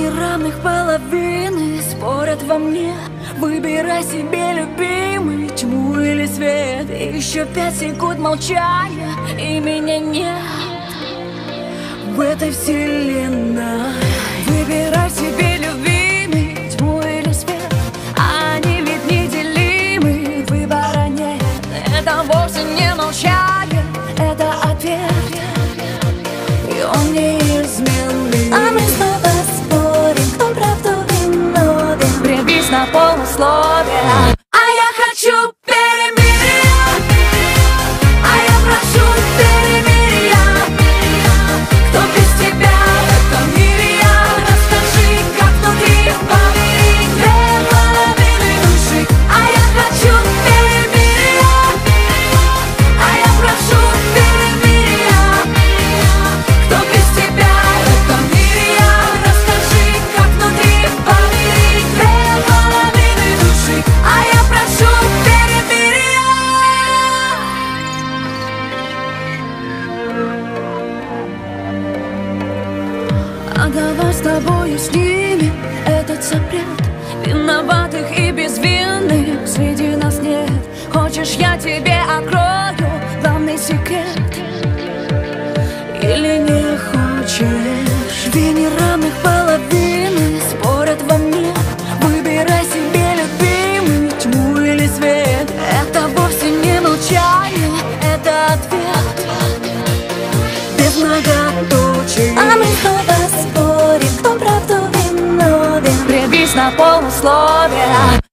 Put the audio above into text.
неравных половины спорят во мне. Выбирай себе, любимый, тьму или свет. Еще 5 секунд молчания, и меня нет в этой вселенной. Выбирай себе, любимый, тьму или свет. Они ведь неделимы, выбора нет. Это вовсе не молчание, это ответ, и он неизменный. А мы снова спорим, кто правду виновен. Прибись на полусловие. А я хочу перемирия, а я прошу перемирия. Кто без тебя в этом мире я? Расскажи, как внутри помирить две половины души. А я хочу перемирия, а я прошу перемирия. Кто без тебя в этом мире я? Расскажи, как внутри помирить две половины души. А я прошу перемирия. А давай с тобою снимем этот запрет. Виноватых и безвинных среди нас нет. Хочешь, я тебе открою главный секрет? Или не хочешь? Две неравных половины спорят во мне. Выбирай себе, любимый, тьму или свет. Это вовсе не молчание, это ответ без многоточий. А мы снова спорим, кто правду виновен. Прибись на полусловие.